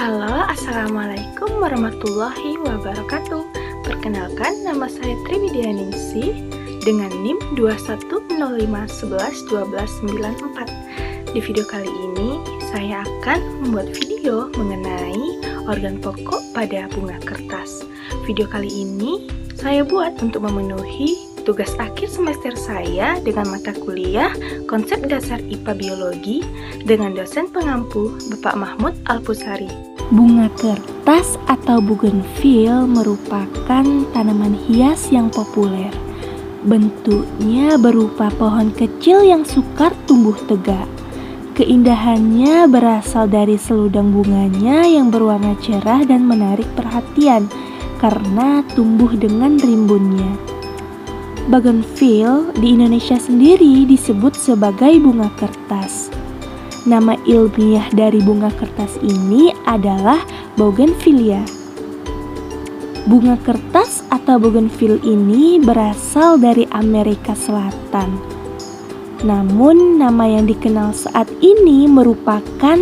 Halo, Assalamualaikum warahmatullahi wabarakatuh. Perkenalkan, nama saya Triwidianingsih dengan NIM 2105111294. Di video kali ini, saya akan membuat video mengenai organ pokok pada bunga kertas. Video kali ini, saya buat untuk memenuhi tugas akhir semester saya dengan mata kuliah Konsep Dasar IPA Biologi dengan dosen pengampu Bapak Mahmud Alpusari. Bunga kertas atau bougainville merupakan tanaman hias yang populer. Bentuknya berupa pohon kecil yang sukar tumbuh tegak. Keindahannya berasal dari seludang bunganya yang berwarna cerah dan menarik perhatian karena tumbuh dengan rimbunnya. Bougainville di Indonesia sendiri disebut sebagai bunga kertas. Nama ilmiah dari bunga kertas ini adalah bougainvillea. Bunga kertas atau bougainville ini berasal dari Amerika Selatan. Namun nama yang dikenal saat ini merupakan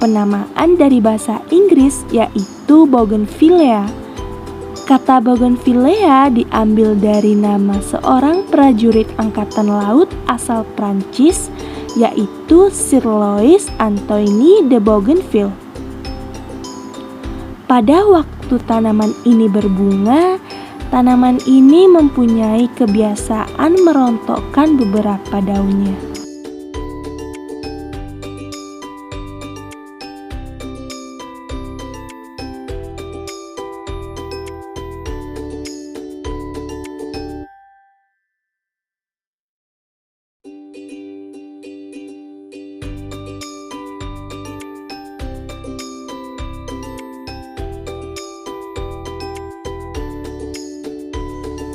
penamaan dari bahasa Inggris yaitu bougainvillea. Kata bougainvillea diambil dari nama seorang prajurit angkatan laut asal Prancis yaitu Sir Louis Antoine de Bougainville. Pada waktu tanaman ini berbunga, tanaman ini mempunyai kebiasaan merontokkan beberapa daunnya.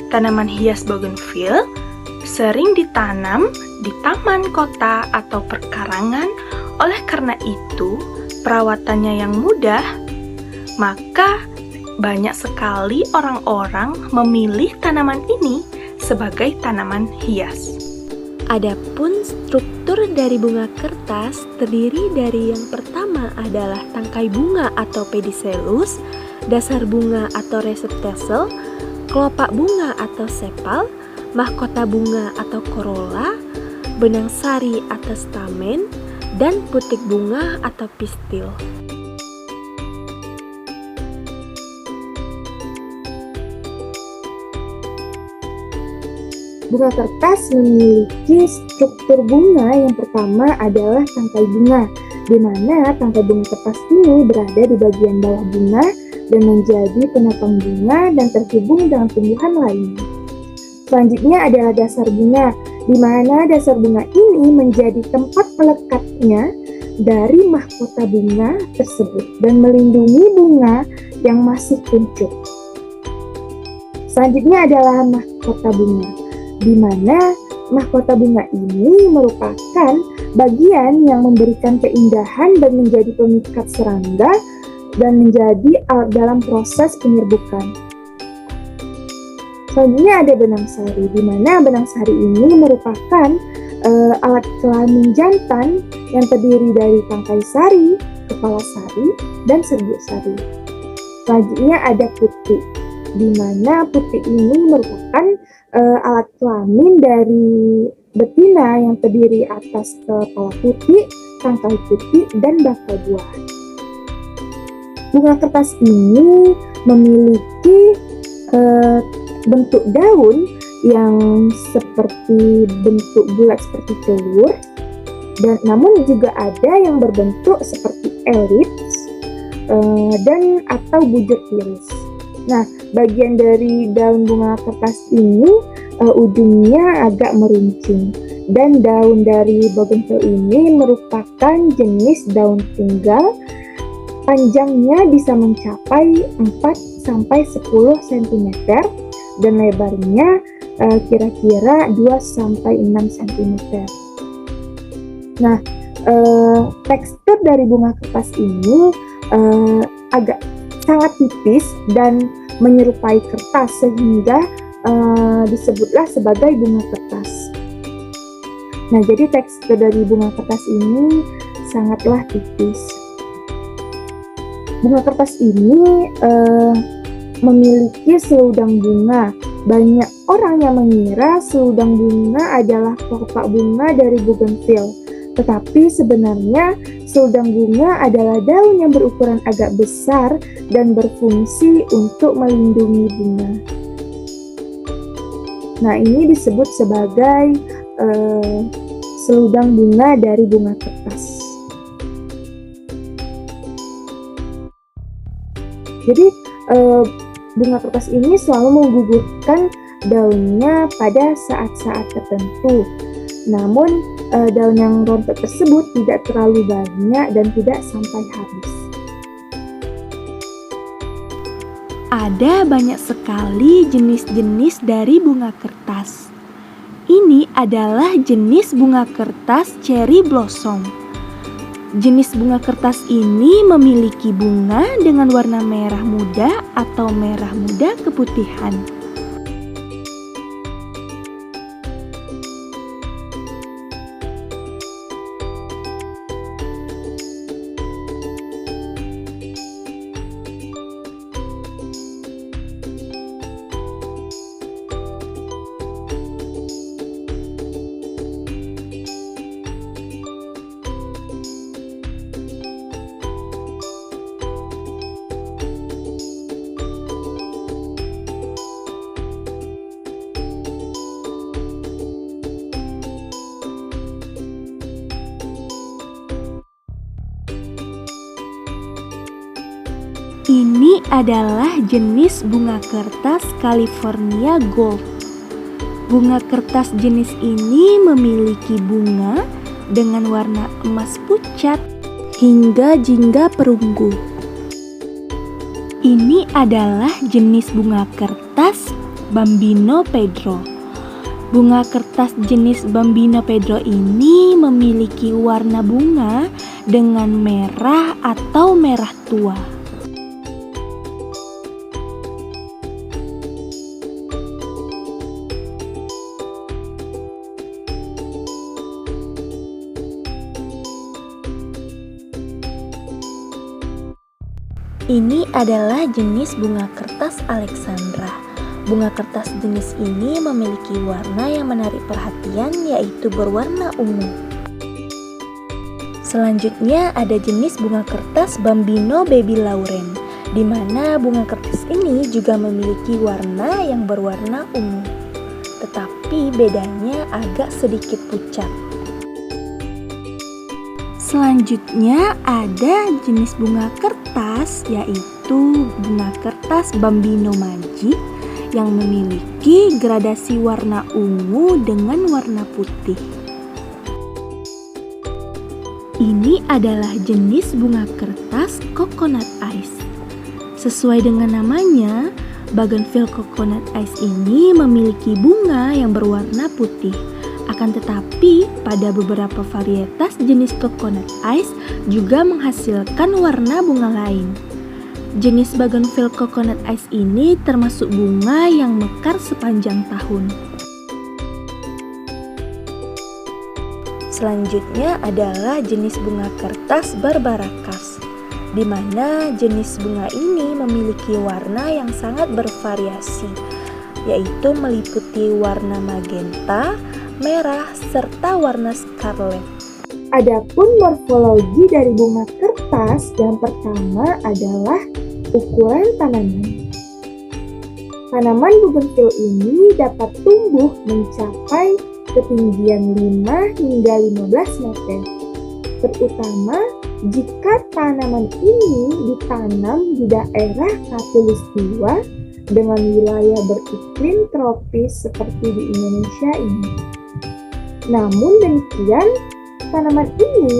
Tanaman hias bougainville sering ditanam di taman kota atau perkarangan. Oleh karena itu, perawatannya yang mudah, maka banyak sekali orang-orang memilih tanaman ini sebagai tanaman hias. Adapun struktur dari bunga kertas terdiri dari yang pertama adalah tangkai bunga atau pedicellus, dasar bunga atau receptacle, kelopak bunga atau sepal, mahkota bunga atau corolla, benang sari atau stamen, dan putik bunga atau pistil. Bunga kertas memiliki struktur bunga yang pertama adalah tangkai bunga, di mana tangkai bunga kertas ini berada di bagian bawah bunga dan menjadi penopang bunga dan terhubung dengan tumbuhan lainnya. Selanjutnya adalah dasar bunga, di mana dasar bunga ini menjadi tempat melekatnya dari mahkota bunga tersebut dan melindungi bunga yang masih kuncup. Selanjutnya adalah mahkota bunga, di mana mahkota bunga ini merupakan bagian yang memberikan keindahan dan menjadi pemikat serangga dan menjadi alat dalam proses penyerbukan. Selanjutnya ada benang sari, di mana benang sari ini merupakan alat kelamin jantan yang terdiri dari tangkai sari, kepala sari, dan serbuk sari. Selanjutnya ada putik, di mana putik ini merupakan alat kelamin dari betina yang terdiri atas kepala putik, tangkai putik, dan bakal buah. Bunga kertas ini memiliki bentuk daun yang seperti bentuk bulat seperti telur, dan namun juga ada yang berbentuk seperti elips dan atau bujur iris. Nah, bagian dari daun bunga kertas ini ujungnya agak meruncing, dan daun dari bougainville ini merupakan jenis daun tunggal. Panjangnya bisa mencapai 4-10 cm dan lebarnya kira-kira 2-6 cm. Nah, tekstur dari bunga kertas ini agak sangat tipis dan menyerupai kertas sehingga disebutlah sebagai bunga kertas. Nah, jadi tekstur dari bunga kertas ini sangatlah tipis. Bunga kertas ini memiliki seludang bunga. Banyak orang yang mengira seludang bunga adalah kelopak bunga dari bougainville. Tetapi sebenarnya seludang bunga adalah daun yang berukuran agak besar dan berfungsi untuk melindungi bunga. Nah, ini disebut sebagai seludang bunga dari bunga kertas. Jadi bunga kertas ini selalu menggugurkan daunnya pada saat-saat tertentu. Namun daun yang rontok tersebut tidak terlalu banyak dan tidak sampai habis. Ada banyak sekali jenis-jenis dari bunga kertas. Ini adalah jenis bunga kertas cherry blossom. Jenis bunga kertas ini memiliki bunga dengan warna merah muda atau merah muda keputihan. Ini adalah jenis bunga kertas California Gold. Bunga kertas jenis ini memiliki bunga dengan warna emas pucat hingga jingga perunggu. Ini adalah jenis bunga kertas Bambino Pedro. Bunga kertas jenis Bambino Pedro ini memiliki warna bunga dengan merah atau merah tua. Ini adalah jenis bunga kertas Alexandra. Bunga kertas jenis ini memiliki warna yang menarik perhatian, yaitu berwarna ungu. Selanjutnya ada jenis bunga kertas Bambino Baby Lauren, di mana bunga kertas ini juga memiliki warna yang berwarna ungu, tetapi bedanya agak sedikit pucat. Selanjutnya ada jenis bunga kertas, yaitu bunga kertas Bambino Magic yang memiliki gradasi warna ungu dengan warna putih. Ini adalah jenis bunga kertas Coconut Ice. Sesuai dengan namanya, Bougainville Coconut Ice ini memiliki bunga yang berwarna putih. Akan tetapi, pada beberapa varietas jenis coconut ice juga menghasilkan warna bunga lain. Jenis Bougainville Coconut Ice ini termasuk bunga yang mekar sepanjang tahun. Selanjutnya adalah jenis bunga kertas Barbara Cass, di mana jenis bunga ini memiliki warna yang sangat bervariasi, yaitu meliputi warna magenta, merah, serta warna scarlet. Adapun morfologi dari bunga kertas yang pertama adalah ukuran tanaman. Tanaman bougainville ini dapat tumbuh mencapai ketinggian 5 hingga 15 meter. Terutama jika tanaman ini ditanam di daerah khatulistiwa dengan wilayah beriklim tropis seperti di Indonesia ini. Namun demikian, tanaman ini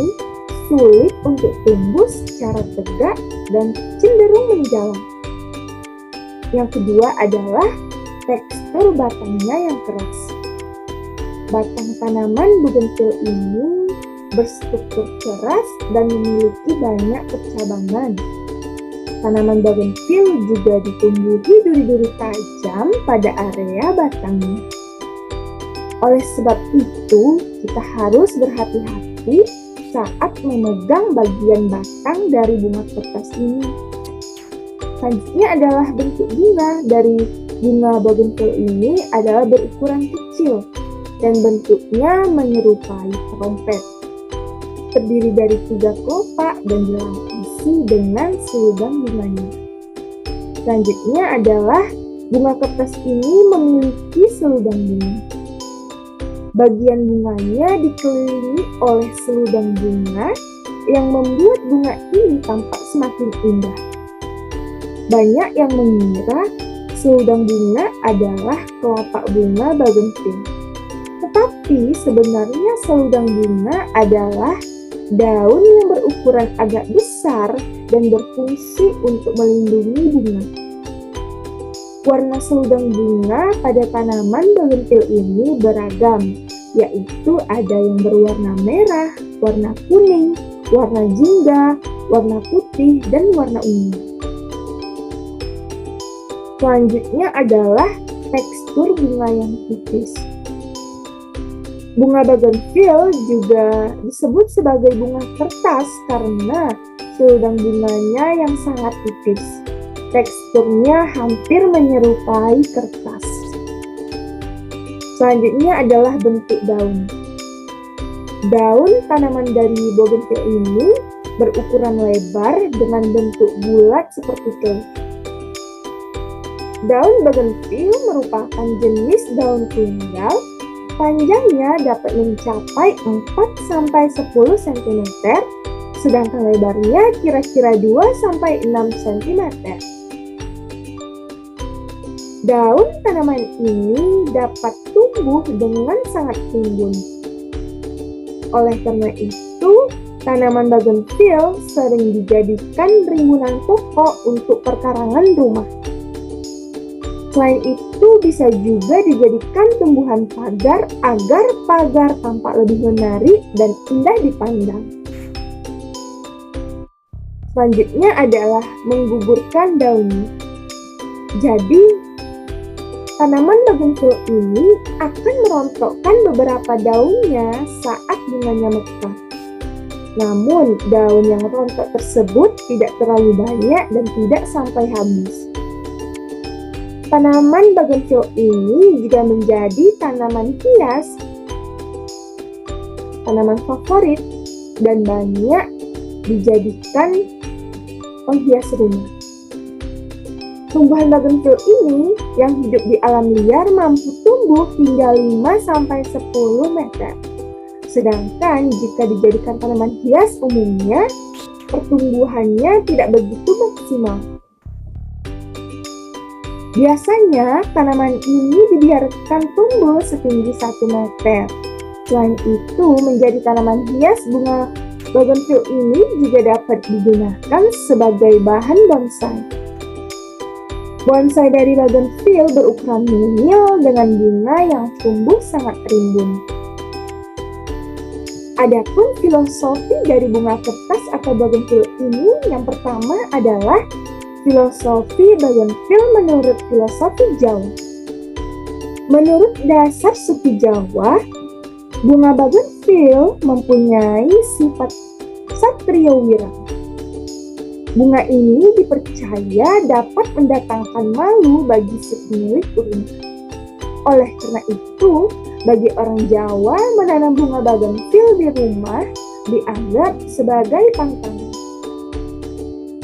sulit untuk tumbuh secara tegak dan cenderung menjalar. Yang kedua adalah tekstur batangnya yang keras. Batang tanaman bougainville ini berstruktur keras dan memiliki banyak percabangan. Tanaman bougainville juga ditumbuhi duri-duri tajam pada area batangnya. Oleh sebab itu, kita harus berhati-hati saat memegang bagian batang dari bunga kertas ini. Selanjutnya adalah bentuk bunga. Dari bunga bougainville ini adalah berukuran kecil dan bentuknya menyerupai trompet. Terdiri dari 3 kelopak dan dilapisi dengan selubang bunganya. Selanjutnya adalah bunga kertas ini memiliki selubang bunga. Bagian bunganya dikelilingi oleh selubang bunga yang membuat bunga ini tampak semakin indah. Banyak yang mengira selubang bunga adalah kelopak bunga bougainville. Tetapi sebenarnya selubang bunga adalah daun yang berukuran agak besar dan berfungsi untuk melindungi bunga. Warna selubang bunga pada tanaman bougainville ini beragam, yaitu ada yang berwarna merah, warna kuning, warna jingga, warna putih, dan warna ungu. Selanjutnya adalah tekstur bunga yang tipis. Bunga bougainville juga disebut sebagai bunga kertas karena selubang bunganya yang sangat tipis. Teksturnya hampir menyerupai kertas. Selanjutnya adalah bentuk daun. Daun tanaman dari bougainville ini berukuran lebar dengan bentuk bulat seperti telur. Daun bougainville merupakan jenis daun tunggal. Panjangnya dapat mencapai 4-10 cm, sedangkan lebarnya kira-kira 2-6 cm. Daun tanaman ini dapat tumbuh dengan sangat timbun. Oleh karena itu, tanaman bougainville sering dijadikan rimbunan pokok untuk perkarangan rumah. Selain itu, bisa juga dijadikan tumbuhan pagar agar pagar tampak lebih menarik dan indah dipandang. Selanjutnya adalah menggugurkan daunnya. Jadi, tanaman bougainville ini akan merontokkan beberapa daunnya saat bunganya mekar. Namun, daun yang rontok tersebut tidak terlalu banyak dan tidak sampai habis. Tanaman bougainville ini juga menjadi tanaman hias, tanaman favorit, dan banyak dijadikan penghias rumah. Tumbuhan bougainville ini yang hidup di alam liar mampu tumbuh hingga 5-10 meter. Sedangkan jika dijadikan tanaman hias umumnya, pertumbuhannya tidak begitu maksimal. Biasanya, tanaman ini dibiarkan tumbuh setinggi 1 meter. Selain itu, menjadi tanaman hias, bunga bougainville ini juga dapat digunakan sebagai bahan bonsai. Bonsai dari bougainville berukuran mungil dengan bunga yang tumbuh sangat rimbun. Adapun filosofi dari bunga kertas atau bougainville ini yang pertama adalah filosofi bougainville menurut filosofi Jawa. Menurut dasar suku Jawa, bunga bougainville mempunyai sifat satriawira. Bunga ini dipercaya dapat mendatangkan malu bagi si pemilik rumah. Oleh karena itu, bagi orang Jawa menanam bunga bougainville di rumah dianggap sebagai pantangan.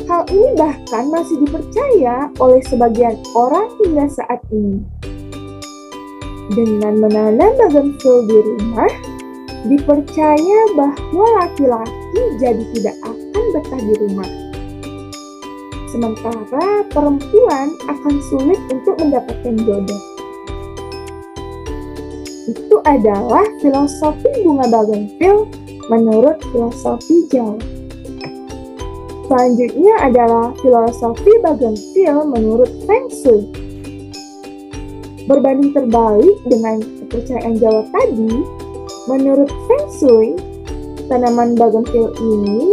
Hal ini bahkan masih dipercaya oleh sebagian orang hingga saat ini. Dengan menanam bougainville di rumah, dipercaya bahwa laki-laki jadi tidak akan betah di rumah. Sementara perempuan akan sulit untuk mendapatkan jodoh. Itu adalah filosofi bunga bougainville menurut filosofi Jawa. Selanjutnya adalah filosofi bougainville menurut Feng Shui. Berbanding terbalik dengan kepercayaan Jawa tadi, menurut Feng Shui, tanaman bougainville ini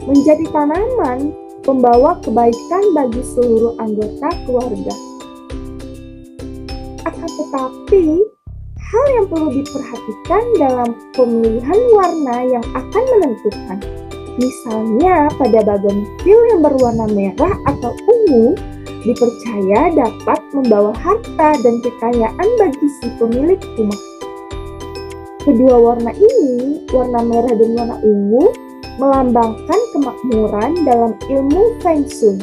menjadi tanaman pembawa kebaikan bagi seluruh anggota keluarga. Akan tetapi, hal yang perlu diperhatikan dalam pemilihan warna yang akan menentukan. Misalnya pada bougainville yang berwarna merah atau ungu dipercaya dapat membawa harta dan kekayaan bagi si pemilik rumah. Kedua warna ini, warna merah dan warna ungu, melambangkan kemakmuran dalam ilmu Feng Shui.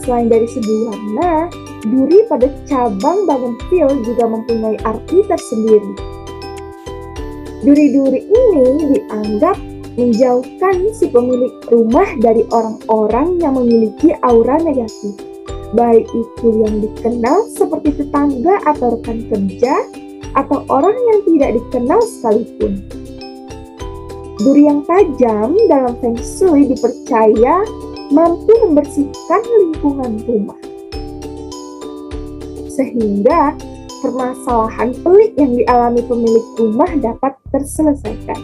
Selain dari segi warna, duri pada cabang bougainville juga mempunyai arti tersendiri. Duri-duri ini dianggap menjauhkan si pemilik rumah dari orang-orang yang memiliki aura negatif, baik itu yang dikenal seperti tetangga atau rekan kerja, atau orang yang tidak dikenal sekalipun. Duri yang tajam dalam Feng Shui dipercaya mampu membersihkan lingkungan rumah, sehingga permasalahan pelik yang dialami pemilik rumah dapat terselesaikan.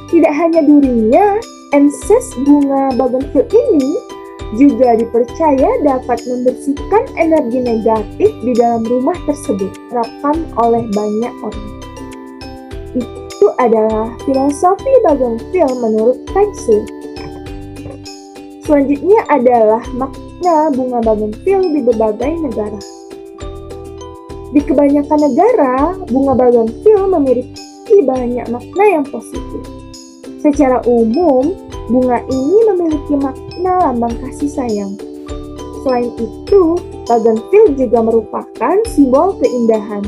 Tidak hanya durinya, enses bunga bougainville ini juga dipercaya dapat membersihkan energi negatif di dalam rumah tersebut, diterapkan oleh banyak orang. Itu adalah filosofi bougainville menurut Feng Shui. Selanjutnya adalah makna bunga bougainville di berbagai negara. Di kebanyakan negara, bunga bougainville memiliki banyak makna yang positif. Secara umum, bunga ini memiliki makna lambang kasih sayang. Selain itu, bougainville juga merupakan simbol keindahan.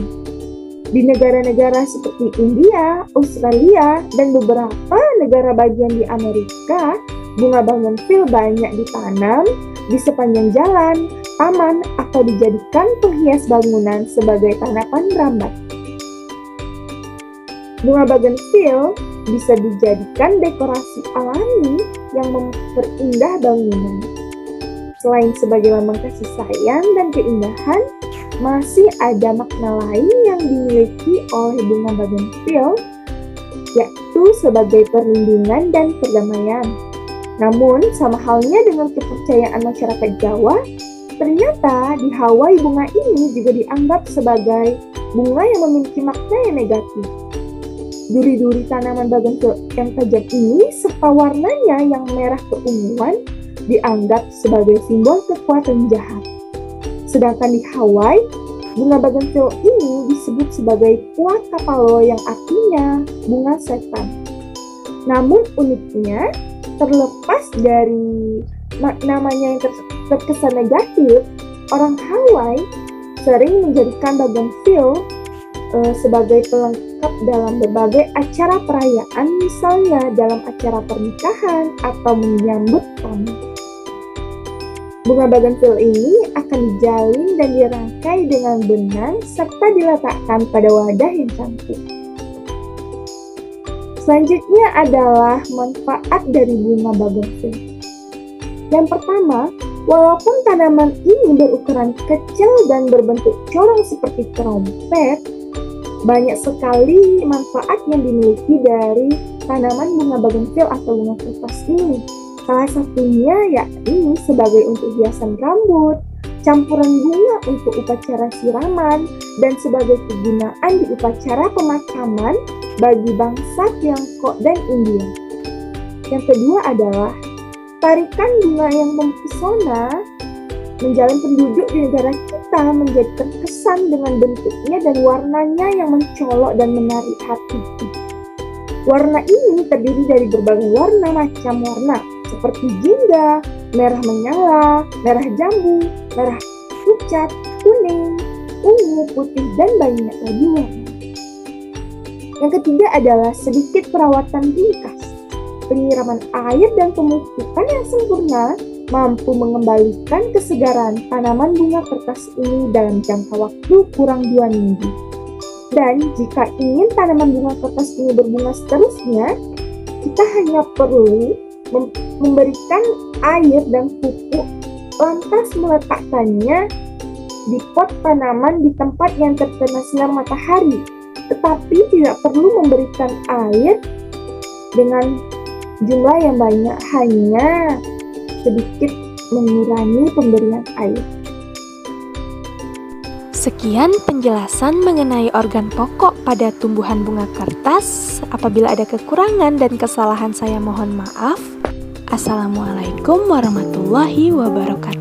Di negara-negara seperti India, Australia, dan beberapa negara bagian di Amerika, bunga bougainville banyak ditanam di sepanjang jalan, taman, atau dijadikan penghias bangunan sebagai tanaman rambat. Bunga bougainville bisa dijadikan dekorasi alami yang memperindah bangunan. Selain sebagai lambang kasih sayang dan keindahan, masih ada makna lain yang dimiliki oleh bunga bougainville, yaitu sebagai perlindungan dan perdamaian. Namun, sama halnya dengan kepercayaan masyarakat Jawa, ternyata di Hawaii bunga ini juga dianggap sebagai bunga yang memiliki makna yang negatif. Duri-duri tanaman bougainville yang tajam ini serta warnanya yang merah keunguan dianggap sebagai simbol kekuatan jahat. Sedangkan di Hawaii, bunga bougainville ini disebut sebagai Kua Kapalo yang artinya bunga setan. Namun uniknya, terlepas dari namanya yang terkesan negatif, orang Hawaii sering menjadikan bougainville sebagai pelengkap dalam berbagai acara perayaan, misalnya dalam acara pernikahan atau menyambut tamu. Bunga bougainville ini akan dijalin dan dirangkai dengan benang serta diletakkan pada wadah yang cantik. Selanjutnya adalah manfaat dari bunga bougainville. Yang pertama, walaupun tanaman ini berukuran kecil dan berbentuk corong seperti trompet, banyak sekali manfaat yang dimiliki dari tanaman bunga bougainville atau bunga kertas ini. Salah satunya yakni sebagai untuk hiasan rambut, campuran bunga untuk upacara siraman, dan sebagai kegunaan di upacara pemakaman bagi bangsa Tiongkok dan India. Yang kedua adalah tarikan bunga yang mempesona menjalin penduduk di negara kita menjadi terkesan dengan bentuknya dan warnanya yang mencolok dan menarik hati. Warna ini terdiri dari berbagai macam warna seperti jingga, merah menyala, merah jambu, merah pucat, kuning, ungu, putih, dan banyak lagi warna. Yang ketiga adalah sedikit perawatan ringkas. Penyiraman air dan pemupukan yang sempurna mampu mengembalikan kesegaran tanaman bunga kertas ini dalam jangka waktu kurang 2 minggu. Dan jika ingin tanaman bunga kertas ini berbunga seterusnya, kita hanya perlu memberikan air dan pupuk, lantas meletakkannya di pot tanaman di tempat yang terkena sinar matahari, tetapi tidak perlu memberikan air dengan jumlah yang banyak, hanya sedikit mengurangi pemberian air. Sekian penjelasan mengenai organ pokok pada tumbuhan bunga kertas. Apabila ada kekurangan dan kesalahan, saya mohon maaf. Assalamualaikum warahmatullahi wabarakatuh.